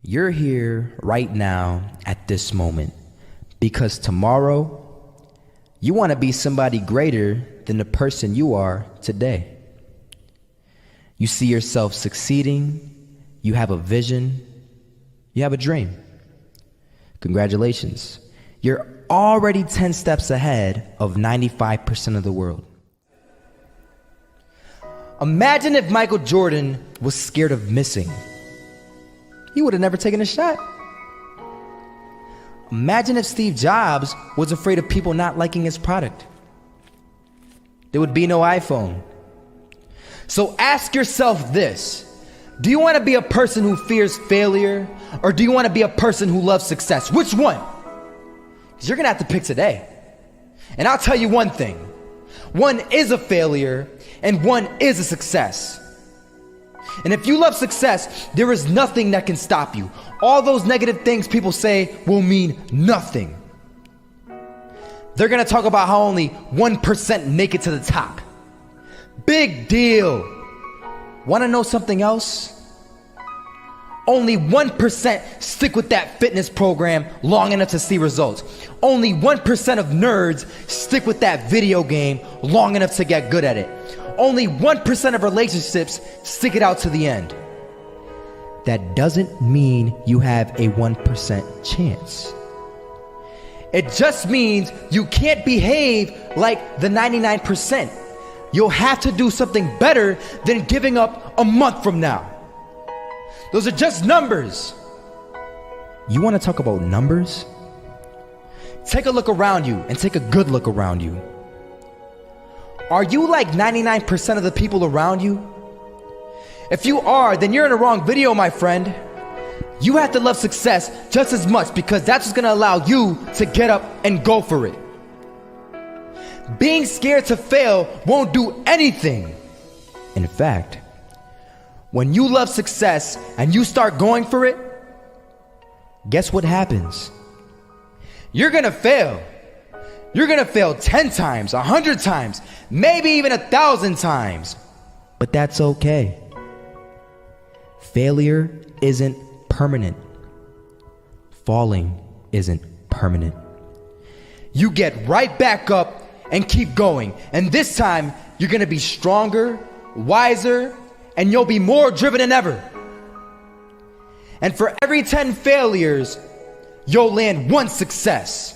You're here right now at this moment because tomorrow you want to be somebody greater than the person you are today. You see yourself succeeding, you have a vision, you have a dream. Congratulations. You're already 10 steps ahead of 95% of the world. Imagine if Michael Jordan was scared of missing. He would have never taken a shot. Imagine if Steve Jobs was afraid of people not liking his product. There would be no iPhone. So ask yourself this: do you want to be a person who fears failure, or do you want to be a person who loves success? Which one? Because you're going to have to pick today. And I'll tell you one thing: one is a failure and one is a success. And if you love success, there is nothing that can stop you. All those negative things people say will mean nothing. They're going to talk about how only 1% make it to the top. Big deal. Want to know something else? Only 1% stick with that fitness program long enough to see results. Only 1% of nerds stick with that video game long enough to get good at it. Only 1% of relationships stick it out to the end. That doesn't mean you have a 1% chance. It just means you can't behave like the 99%. You'll have to do something better than giving up a month from now. Those are just numbers. You want to talk about numbers? Take a look around you and take a good look around you. Are you like 99% of the people around you? If you are, then you're in the wrong video, my friend. You have to love success just as much, because that's what's going to allow you to get up and go for it. Being scared to fail won't do anything. In fact, when you love success and you start going for it, guess what happens? You're going to fail. You're going to fail 10 times, 100 times, maybe even 1,000 times. But that's okay. Failure isn't permanent. Falling isn't permanent. You get right back up and keep going. And this time, you're going to be stronger, wiser, and you'll be more driven than ever. And for every 10 failures, you'll land one success.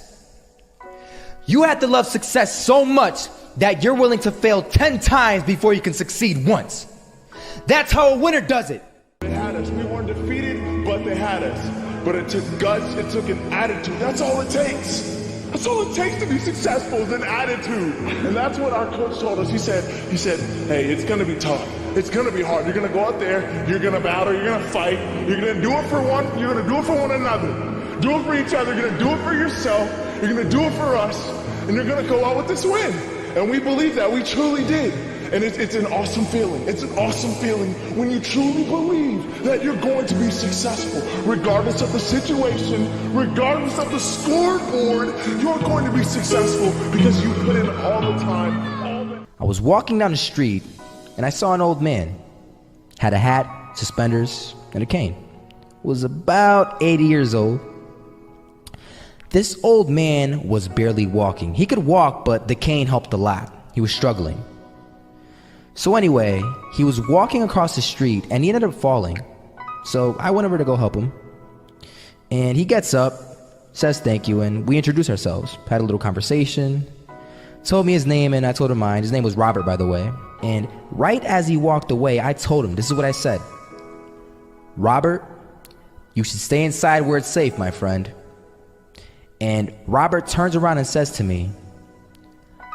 You have to love success so much that you're willing to fail 10 times before you can succeed once. That's how a winner does it. They had us. We weren't defeated, but they had us. But it took guts, it took an attitude. That's all it takes. That's all it takes to be successful, is an attitude. And that's what our coach told us. He said, hey, it's gonna be tough. It's gonna be hard. You're gonna go out there, you're gonna battle, you're gonna fight, you're gonna do it for one another. Do it for each other, you're gonna do it for yourself, you're gonna do it for us, and you're gonna go out with this win. And we believe that, we truly did. And it's an awesome feeling. It's an awesome feeling when you truly believe that you're going to be successful. Regardless of the situation, regardless of the scoreboard, you're going to be successful because you put in all the time. I was walking down the street and I saw an old man. Had a hat, suspenders, and a cane. Was about 80 years old. This old man was barely walking. He could walk, but the cane helped a lot. He was struggling. So anyway, he was walking across the street and he ended up falling. So I went over to go help him. And he gets up, says thank you, and we introduced ourselves. Had a little conversation. Told me his name and I told him mine. His name was Robert, by the way. And right as he walked away, I told him, this is what I said: Robert, you should stay inside where it's safe, my friend. And Robert turns around and says to me,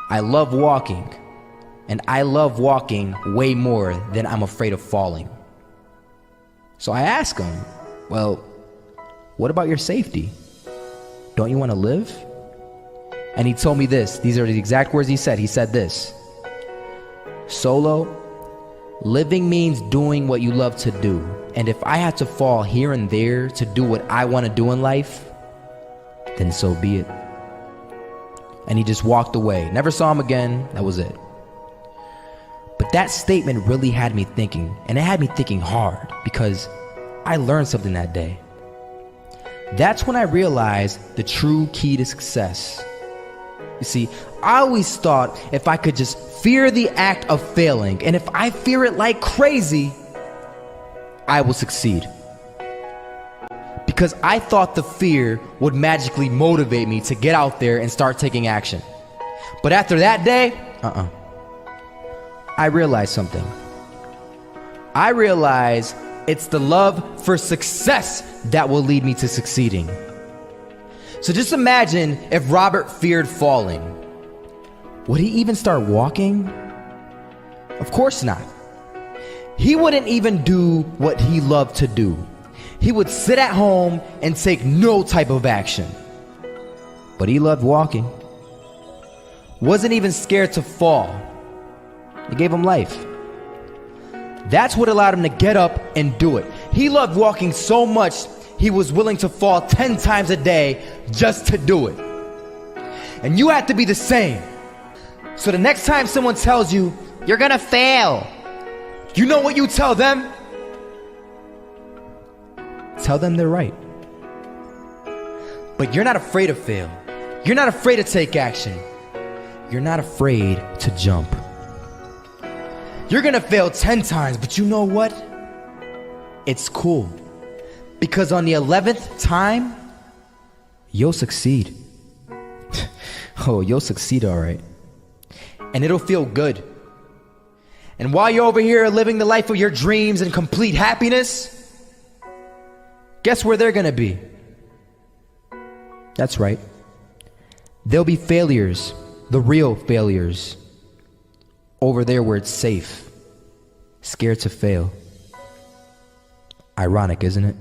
I love walking. And I love walking way more than I'm afraid of falling. So I asked him, well, what about your safety? Don't you want to live? And he told me this. These are the exact words he said. He said this: Solo, living means doing what you love to do. And if I had to fall here and there to do what I want to do in life, then so be it. And he just walked away. Never saw him again. That was it. But that statement really had me thinking, and it had me thinking hard, because I learned something that day. That's when I realized the true key to success. You see, I always thought if I could just fear the act of failing, and if I fear it like crazy, I will succeed. Because I thought the fear would magically motivate me to get out there and start taking action. But after that day, I realized something. I realized it's the love for success that will lead me to succeeding. So just imagine if Robert feared falling. Would he even start walking? Of course not. He wouldn't even do what he loved to do. He would sit at home and take no type of action. But he loved walking. Wasn't even scared to fall. It gave him life. That's what allowed him to get up and do it. He loved walking so much, he was willing to fall 10 times a day just to do it. And you have to be the same. So the next time someone tells you, you're gonna fail, you know what you tell them? Tell them they're right. But you're not afraid to fail. You're not afraid to take action. You're not afraid to jump. You're gonna fail 10 times, but you know what? It's cool. Because on the 11th time, you'll succeed. Oh, you'll succeed all right. And it'll feel good. And while you're over here living the life of your dreams and complete happiness, guess where they're gonna be? That's right. They'll be failures, the real failures. Over there where it's safe, scared to fail. Ironic, isn't it?